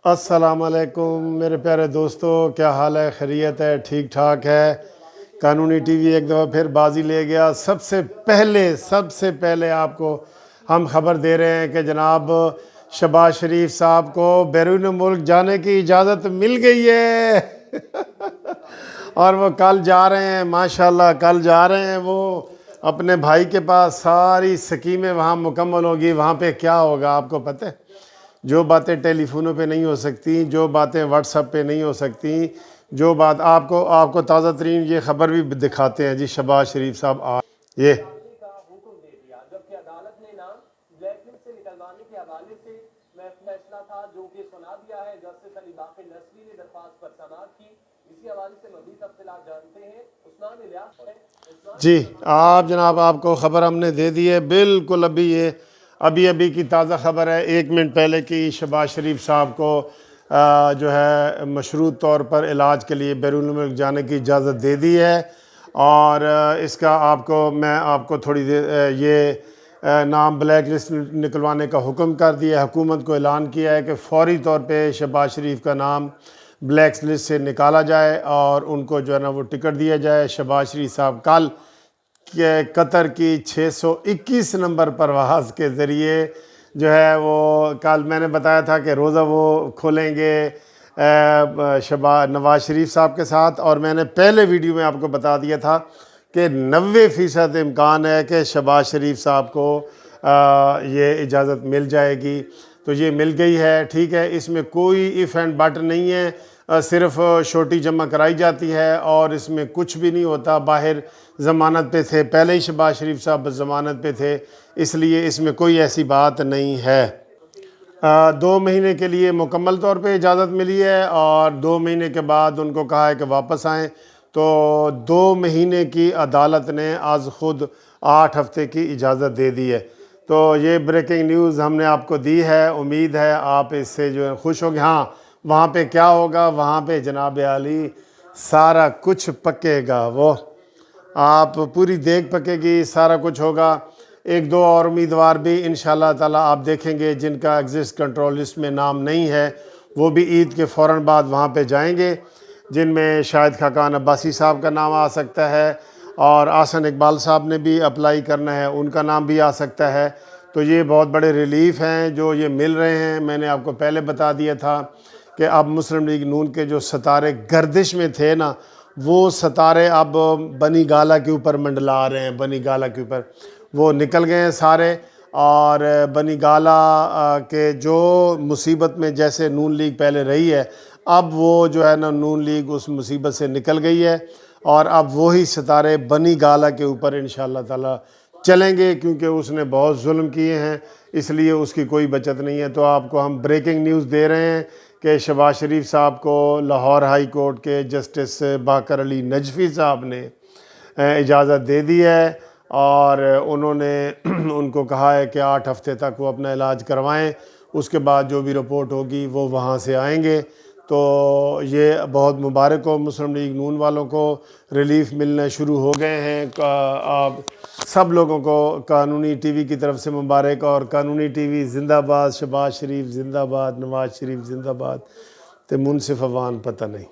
السلام علیکم میرے پیارے دوستو، کیا حال ہے؟ خیریت ہے؟ ٹھیک ٹھاک ہے؟ قانونی ٹی وی ایک دفعہ پھر بازی لے گیا۔ سب سے پہلے آپ کو ہم خبر دے رہے ہیں کہ جناب شہباز شریف صاحب کو بیرون ملک جانے کی اجازت مل گئی ہے اور وہ کل جا رہے ہیں، ماشاءاللہ کل جا رہے ہیں وہ اپنے بھائی کے پاس۔ ساری سکیمیں وہاں مکمل ہوگی۔ وہاں پہ کیا ہوگا آپ کو پتہ ہے؟ جو باتیں ٹیلی فونوں پہ نہیں ہو سکتی، جو باتیں واٹس ایپ پہ نہیں ہو سکتی، جو بات آپ کو تازہ ترین یہ خبر بھی دکھاتے ہیں جی۔ شہباز شریف صاحب یہ کا حکم دے دیا، جبکہ عدالت نے نام بلیک لسٹ سے نکلوانے کے حوالے سے فیصلہ تھا جو کہ سنا دیا ہے۔ جسٹس علی باقر نصری نے درخواست پر سماعت کی۔ اسی حوالے سے مزید تفصیلات جانتے ہیں عثمان الیاس جی۔ آپ جناب آپ کو خبر ہم نے دے دی ہے بالکل ابھی کی تازہ خبر ہے، 1 منٹ پہلے کی۔ شہباز شریف صاحب کو جو ہے مشروط طور پر علاج کے لیے بیرون ملک جانے کی اجازت دے دی ہے، اور اس کا میں آپ کو تھوڑی دیر یہ نام بلیک لسٹ نکلوانے کا حکم کر دیا ہے۔ حکومت کو اعلان کیا ہے کہ فوری طور پہ شہباز شریف کا نام بلیک لسٹ سے نکالا جائے اور ان کو جو ہے نا وہ ٹکٹ دیا جائے۔ شہباز شریف صاحب کل قطر کی 621 نمبر پرواز کے ذریعے جو ہے وہ کل میں نے بتایا تھا کہ روزہ وہ کھولیں گے نواز شریف صاحب کے ساتھ، اور میں نے پہلے ویڈیو میں آپ کو بتا دیا تھا کہ 90% امکان ہے کہ شہباز شریف صاحب کو یہ اجازت مل جائے گی۔ تو یہ مل گئی ہے، ٹھیک ہے۔ اس میں کوئی ایف اینڈ بٹ نہیں ہے، صرف شوٹی جمع کرائی جاتی ہے اور اس میں کچھ بھی نہیں ہوتا۔ باہر ضمانت پہ تھے، پہلے ہی شہباز شریف صاحب ضمانت پہ تھے، اس لیے اس میں کوئی ایسی بات نہیں ہے۔ 2 مہینے کے لیے مکمل طور پہ اجازت ملی ہے، اور 2 مہینے کے بعد ان کو کہا ہے کہ واپس آئیں۔ تو 2 مہینے کی عدالت نے آج خود 8 ہفتے کی اجازت دے دی ہے۔ تو یہ بریکنگ نیوز ہم نے آپ کو دی ہے، امید ہے آپ اس سے جو ہے خوش ہو گئے۔ ہاں، وہاں پہ کیا ہوگا؟ وہاں پہ جناب عالی سارا کچھ پکے گا، وہ آپ پوری دیکھ پکے گی، سارا کچھ ہوگا۔ 1-2 اور امیدوار بھی انشاءاللہ تعالیٰ آپ دیکھیں گے جن کا ایگزسٹ کنٹرول لسٹ میں نام نہیں ہے، وہ بھی عید کے فوراً بعد وہاں پہ جائیں گے، جن میں شاہد خاقان عباسی صاحب کا نام آ سکتا ہے، اور احسن اقبال صاحب نے بھی اپلائی کرنا ہے، ان کا نام بھی آ سکتا ہے۔ تو یہ بہت بڑے ریلیف ہیں جو یہ مل رہے ہیں۔ میں نے آپ کو پہلے بتا دیا تھا کہ اب مسلم لیگ نون کے جو ستارے گردش میں تھے نا، وہ ستارے اب بنی گالہ کے اوپر منڈلا رہے ہیں۔ بنی گالہ کے اوپر وہ نکل گئے ہیں سارے، اور بنی گالہ کے جو مصیبت میں جیسے نون لیگ پہلے رہی ہے، اب وہ جو ہے نا نون لیگ اس مصیبت سے نکل گئی ہے، اور اب وہی ستارے بنی گالہ کے اوپر انشاءاللہ تعالی چلیں گے، کیونکہ اس نے بہت ظلم کیے ہیں، اس لیے اس کی کوئی بچت نہیں ہے۔ تو آپ کو ہم بریکنگ نیوز دے رہے ہیں کہ شہباز شریف صاحب کو لاہور ہائی کورٹ کے جسٹس باقر علی نجفی صاحب نے اجازت دے دی ہے، اور انہوں نے ان کو کہا ہے کہ 8 ہفتے تک وہ اپنا علاج کروائیں، اس کے بعد جو بھی رپورٹ ہوگی وہ وہاں سے آئیں گے۔ تو یہ بہت مبارک ہو مسلم لیگ نون والوں کو، ریلیف ملنا شروع ہو گئے ہیں۔ آپ سب لوگوں کو قانونی ٹی وی کی طرف سے مبارک، اور قانونی ٹی وی زندہ باد، شہباز شریف زندہ باد، نواز شریف زندہ باد، تے منصف عوان پتہ نہیں۔